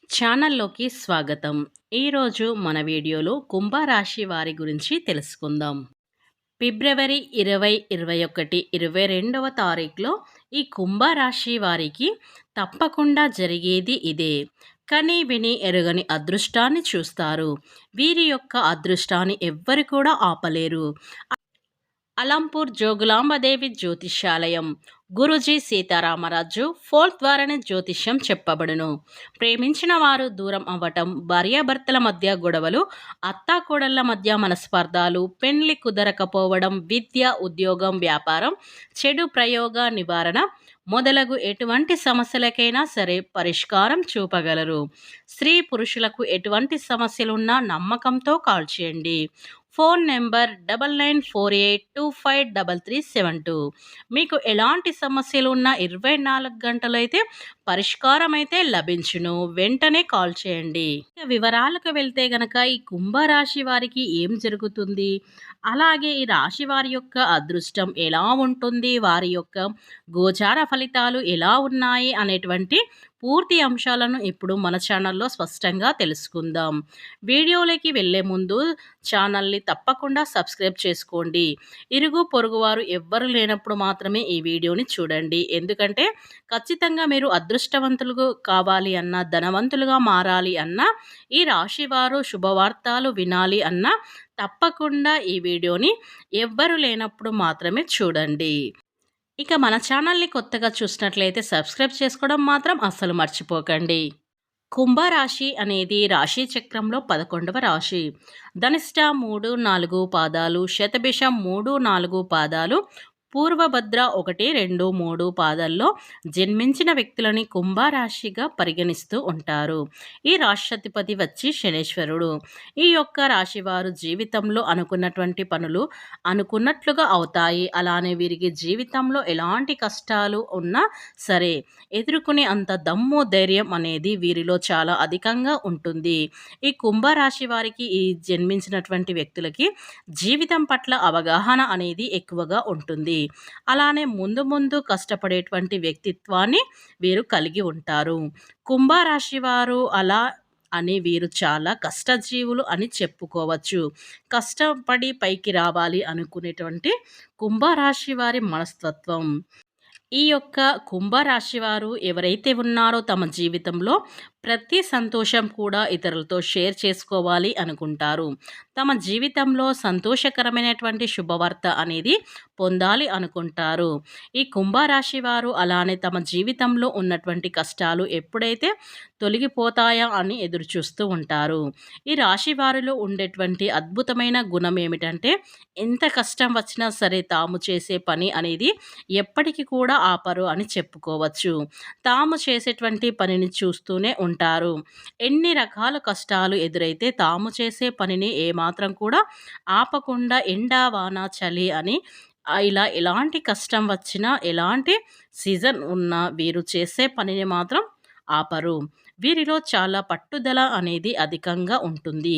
ఛానల్లోకి స్వాగతం. ఈరోజు మన వీడియోలో కుంభరాశి వారి గురించి తెలుసుకుందాం. ఫిబ్రవరి 20, 21, 22వ తారీఖులో ఈ కుంభరాశి వారికి తప్పకుండా జరిగేది ఇదే. కని విని ఎరుగని అదృష్టాన్ని చూస్తారు. వీరి యొక్క అదృష్టాన్ని ఎవ్వరు కూడా ఆపలేరు. అలంపూర్ జోగులాంబదేవి జ్యోతిష్యాలయం గురూజీ సీతారామరాజు ఫోన్ ద్వారానే జ్యోతిష్యం చెప్పబడును. ప్రేమించిన వారు దూరం అవ్వటం, భార్యాభర్తల మధ్య గొడవలు, అత్తాకోడళ్ల మధ్య మనస్పర్ధాలు, పెండ్లి కుదరకపోవడం, విద్య, ఉద్యోగం, వ్యాపారం, చెడు ప్రయోగ నివారణ మొదలగు ఎటువంటి సమస్యలకైనా సరే పరిష్కారం చూపగలరు. స్త్రీ పురుషులకు ఎటువంటి సమస్యలున్నా నమ్మకంతో కాల్ చేయండి. Phone number 9948253372. మీకు ఎలాంటి సమస్యలు ఉన్నా 24 గంటలు అయితే పరిష్కారం అయితే లభించును. వెంటనే కాల్ చేయండి. వివరాలకు వెళ్తే గనక ఈ కుంభరాశి వారికి ఏం జరుగుతుంది, అలాగే ఈ రాశి వారి యొక్క అదృష్టం ఎలా ఉంటుంది, వారి యొక్క గోచార ఫలితాలు ఎలా ఉన్నాయి అనేటువంటి పూర్తి అంశాలను ఇప్పుడు మన ఛానల్లో స్పష్టంగా తెలుసుకుందాం. వీడియోలోకి వెళ్ళే ముందు ఛానల్ని తప్పకుండా సబ్స్క్రైబ్ చేసుకోండి. ఇరుగు పొరుగు వారు ఎవ్వరు లేనప్పుడు మాత్రమే ఈ వీడియోని చూడండి. ఎందుకంటే ఖచ్చితంగా మీరు అదృష్టవంతులు కావాలి అన్నా, ధనవంతులుగా మారాలి అన్నా, ఈ రాశి వారు శుభవార్తలు వినాలి అన్నా తప్పకుండా ఈ వీడియోని ఎవ్వరు లేనప్పుడు మాత్రమే చూడండి. ఇక మన ఛానల్ని కొత్తగా చూసినట్లయితే సబ్స్క్రైబ్ చేసుకోవడం మాత్రం అస్సలు మర్చిపోకండి. కుంభరాశి అనేది రాశి చక్రంలో 11వ రాశి. ధనిష్ట 3, 4 పాదాలు, శతభిషం 3, 4 పాదాలు, పూర్వభద్ర 1, 2, 3 పాదాల్లో జన్మించిన వ్యక్తులని కుంభరాశిగా పరిగణిస్తూ ఉంటారు. ఈ రాష్ట్రాధిపతి వచ్చి శనేశ్వరుడు. ఈ యొక్క రాశివారు జీవితంలో అనుకున్నటువంటి పనులు అనుకున్నట్లుగా అవుతాయి. అలానే వీరికి జీవితంలో ఎలాంటి కష్టాలు ఉన్నా సరే ఎదుర్కొనే అంత దమ్ము ధైర్యం అనేది వీరిలో చాలా అధికంగా ఉంటుంది. ఈ కుంభరాశి వారికి ఈ జన్మించినటువంటి వ్యక్తులకి జీవితం పట్ల అవగాహన అనేది ఎక్కువగా ఉంటుంది. అలానే ముందు ముందు కష్టపడేటువంటి వ్యక్తిత్వాన్ని వీరు కలిగి ఉంటారు. కుంభరాశి వారు అలా అని వీరు చాలా కష్టజీవులు అని చెప్పుకోవచ్చు. కష్టపడి పైకి రావాలి అనుకునేటువంటి కుంభరాశి వారి మనస్తత్వం. ఈ యొక్క కుంభరాశి వారు ఎవరైతే ఉన్నారో తమ జీవితంలో ప్రతి సంతోషం కూడా ఇతరులతో షేర్ చేసుకోవాలి అనుకుంటారు. తమ జీవితంలో సంతోషకరమైనటువంటి శుభవార్త అనేది పొందాలి అనుకుంటారు. ఈ కుంభరాశి వారు అలానే తమ జీవితంలో ఉన్నటువంటి కష్టాలు ఎప్పుడైతే తొలగిపోతాయా అని ఎదురు చూస్తూ ఉంటారు. ఈ రాశి వారిలో ఉండేటువంటి అద్భుతమైన గుణం ఏమిటంటే ఎంత కష్టం వచ్చినా సరే తాము చేసే పని అనేది ఎప్పటికీ కూడా ఆపరు అని చెప్పుకోవచ్చు. తాము చేసేటువంటి పనిని చూస్తూనే ఉంటారు. ఎన్ని రకాల కష్టాలు ఎదురైతే తాము చేసే పనిని ఏమాత్రం కూడా ఆపకుండా ఎండ వాన చలి అని ఇలా ఎలాంటి కష్టం వచ్చినా ఎలాంటి సీజన్ ఉన్నా వీరు చేసే పనిని మాత్రం ఆపరు. వీరిలో చాలా పట్టుదల అనేది అధికంగా ఉంటుంది.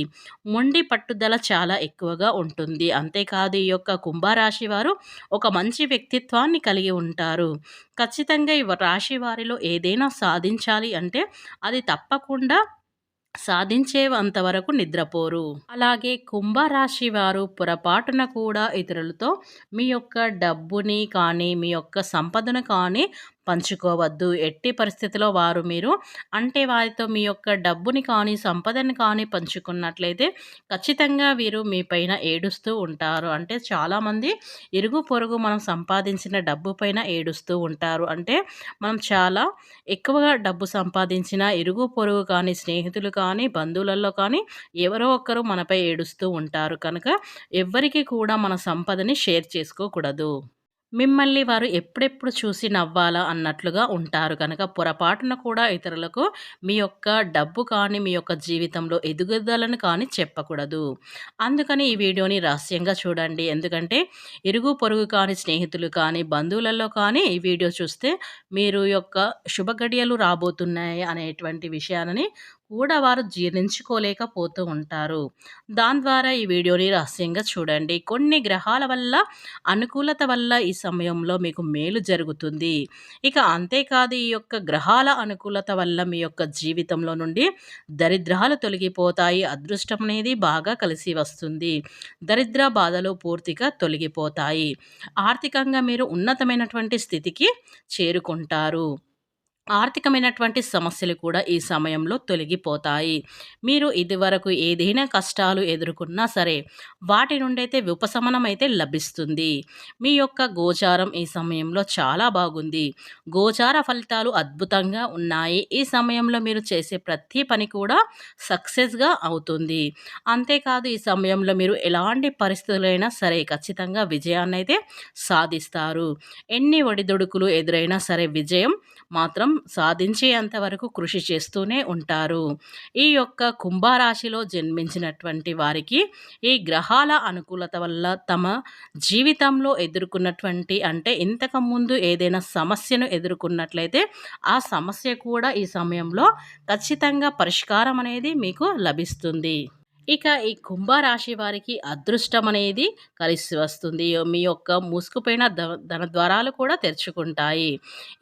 మొండి పట్టుదల చాలా ఎక్కువగా ఉంటుంది. అంతేకాదు ఈ యొక్క కుంభరాశి వారు ఒక మంచి వ్యక్తిత్వాన్ని కలిగి ఉంటారు. ఖచ్చితంగా ఈ రాశి వారిలో ఏదైనా సాధించాలి అంటే అది తప్పకుండా సాధించేంత వరకు నిద్రపోరు. అలాగే కుంభరాశి వారు పొరపాటున కూడా ఇతరులతో మీ యొక్క డబ్బుని కానీ మీ యొక్క సంపదను కానీ పంచుకోవద్దు. ఎట్టి పరిస్థితిలో మీరు అంటే వారితో మీ యొక్క డబ్బుని కానీ సంపదను కానీ పంచుకున్నట్లయితే ఖచ్చితంగా వీరు మీ పైన ఏడుస్తూ ఉంటారు. అంటే చాలామంది ఇరుగు పొరుగు మనం సంపాదించిన డబ్బు పైన ఏడుస్తూ ఉంటారు. అంటే మనం చాలా ఎక్కువగా డబ్బు సంపాదించిన ఇరుగు పొరుగు కానీ స్నేహితులు కానీ బంధువులలో కానీ ఎవరో ఒకరు మనపై ఏడుస్తూ ఉంటారు. కనుక ఎవ్వరికి కూడా మన సంపదని షేర్ చేసుకోకూడదు. మిమ్మల్ని వారు ఎప్పుడెప్పుడు చూసి నవ్వాలా అన్నట్లుగా ఉంటారు. కనుక పొరపాటున కూడా ఇతరులకు మీ యొక్క డబ్బు కానీ మీ యొక్క జీవితంలో ఎదుగుదలను కానీ చెప్పకూడదు. అందుకని ఈ వీడియోని రహస్యంగా చూడండి. ఎందుకంటే ఇరుగు పొరుగు కానీ స్నేహితులు కానీ బంధువులలో కానీ ఈ వీడియో చూస్తే మీరు యొక్క శుభ గడియలు రాబోతున్నాయి అనేటువంటి విషయాలని కూడా వారు జీర్ణించుకోలేకపోతూ ఉంటారు. దాని ద్వారా ఈ వీడియోని రహస్యంగా చూడండి. కొన్ని గ్రహాల వల్ల అనుకూలత వల్ల ఈ సమయంలో మీకు మేలు జరుగుతుంది. ఇక అంతేకాదు ఈ యొక్క గ్రహాల అనుకూలత వల్ల మీ యొక్క జీవితంలో నుండి దరిద్రాలు తొలగిపోతాయి. అదృష్టం అనేది బాగా కలిసి వస్తుంది. దరిద్ర బాధలు పూర్తిగా తొలగిపోతాయి. ఆర్థికంగా మీరు ఉన్నతమైనటువంటి స్థితికి చేరుకుంటారు. ఆర్థికమైనటువంటి సమస్యలు కూడా ఈ సమయంలో తొలగిపోతాయి. మీరు ఇదివరకు ఏదైనా కష్టాలు ఎదుర్కొన్నా సరే వాటి నుండైతే ఉపశమనం అయితే లభిస్తుంది. మీ యొక్క గోచారం ఈ సమయంలో చాలా బాగుంది. గోచార ఫలితాలు అద్భుతంగా ఉన్నాయి. ఈ సమయంలో మీరు చేసే ప్రతి పని కూడా సక్సెస్గా అవుతుంది. అంతేకాదు ఈ సమయంలో మీరు ఎలాంటి పరిస్థితులైనా సరే ఖచ్చితంగా విజయాన్ని అయితే సాధిస్తారు. ఎన్ని ఒడిదుడుకులు ఎదురైనా సరే విజయం మాత్రం సాధించేంత వరకు కృషి చేస్తూనే ఉంటారు. ఈ యొక్క కుంభరాశిలో జన్మించినటువంటి వారికి ఈ గ్రహాల అనుకూలత వల్ల తమ జీవితంలో ఎదుర్కొన్నటువంటి అంటే ఇంతకుముందు ఏదైనా సమస్యను ఎదుర్కొన్నట్లయితే ఆ సమస్య కూడా ఈ సమయంలో ఖచ్చితంగా పరిష్కారం అనేది మీకు లభిస్తుంది. ఇక ఈ కుంభరాశి వారికి అదృష్టం అనేది కలిసి వస్తుంది. మీ యొక్క మూసుకుపోయిన ధన ద్వారాలు కూడా తెరుచుకుంటాయి.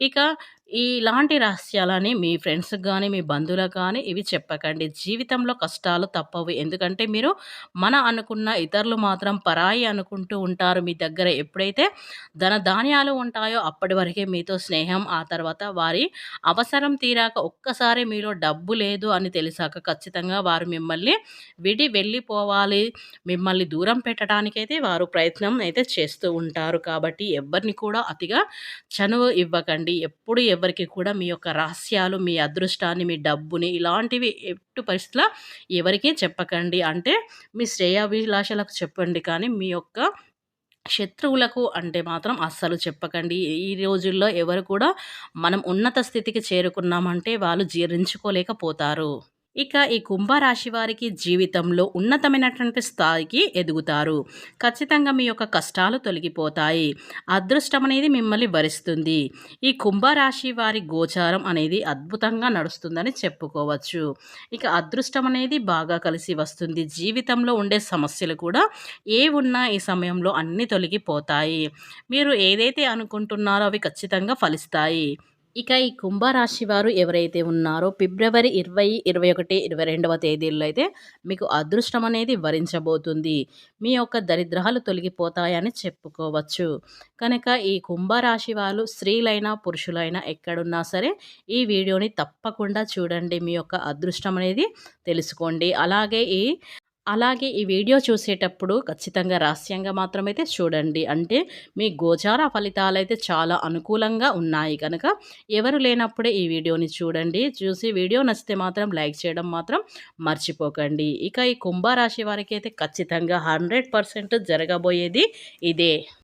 ఇక ఇలాంటి రహస్యాలని మీ ఫ్రెండ్స్‌కి గానీ, మీ బంధువులకు గానీ ఇవి చెప్పకండి. జీవితంలో కష్టాలు తప్పవు. ఎందుకంటే మీరు మన అనుకున్న ఇతరులు మాత్రం పరాయి అనుకుంటూ ఉంటారు. మీ దగ్గర ఎప్పుడైతే ధనధాన్యాలు ఉంటాయో అప్పటి వరకే మీతో స్నేహం. ఆ తర్వాత వారి అవసరం తీరాక ఒక్కసారి మీలో డబ్బు లేదు అని తెలిసాక ఖచ్చితంగా వారు మిమ్మల్ని వెళ్ళిపోవాలి. మిమ్మల్ని దూరం పెట్టడానికైతే వారు ప్రయత్నం అయితే చేస్తూ ఉంటారు. కాబట్టి ఎవ్వరిని కూడా అతిగా చనువు ఇవ్వకండి. ఎప్పుడు ఎవరికి కూడా మీ యొక్క రహస్యాలు, మీ అదృష్టాన్ని, మీ డబ్బుని ఇలాంటివి ఎట్టి పరిస్థితిలో ఎవరికీ చెప్పకండి. అంటే మీ శ్రేయోభిలాషలకు చెప్పండి కానీ మీ యొక్క శత్రువులకు అంటే మాత్రం అస్సలు చెప్పకండి. ఈ రోజుల్లో ఎవరు కూడా మనం ఉన్నత స్థితికి చేరుకున్నామంటే వాళ్ళు జీర్ణించుకోలేకపోతారు. ఇక ఈ కుంభరాశి వారికి జీవితంలో ఉన్నతమైనటువంటి స్థాయికి ఎదుగుతారు. ఖచ్చితంగా మీ యొక్క కష్టాలు తొలగిపోతాయి. అదృష్టం అనేది మిమ్మల్ని వరిస్తుంది. ఈ కుంభరాశి వారి గోచారం అనేది అద్భుతంగా నడుస్తుందని చెప్పుకోవచ్చు. ఇక అదృష్టం అనేది బాగా కలిసి వస్తుంది. జీవితంలో ఉండే సమస్యలు కూడా ఉన్నా ఈ సమయంలో అన్నీ తొలగిపోతాయి. మీరు ఏదైతే అనుకుంటున్నారో అవి ఖచ్చితంగా ఫలిస్తాయి. ఇక ఈ కుంభరాశి వారు ఎవరైతే ఉన్నారో ఫిబ్రవరి 20, 21, 22వ తేదీల్లో అయితే మీకు అదృష్టం అనేది వరించబోతుంది. మీ యొక్క దరిద్రాలు తొలగిపోతాయని చెప్పుకోవచ్చు. కనుక ఈ కుంభరాశి వాళ్ళు స్త్రీలైనా పురుషులైనా ఎక్కడున్నా సరే ఈ వీడియోని తప్పకుండా చూడండి. మీ యొక్క అదృష్టం అనేది తెలుసుకోండి. అలాగే ఈ వీడియో చూసేటప్పుడు ఖచ్చితంగా రహస్యంగా మాత్రమైతే చూడండి. అంటే మీ గోచార ఫలితాలైతే చాలా అనుకూలంగా ఉన్నాయి కనుక ఎవరు లేనప్పుడే ఈ వీడియోని చూడండి. చూసి వీడియో నచ్చితే మాత్రం లైక్ చేయడం మాత్రం మర్చిపోకండి. ఇక ఈ కుంభరాశి వారికి అయితే ఖచ్చితంగా 100% జరగబోయేది ఇదే.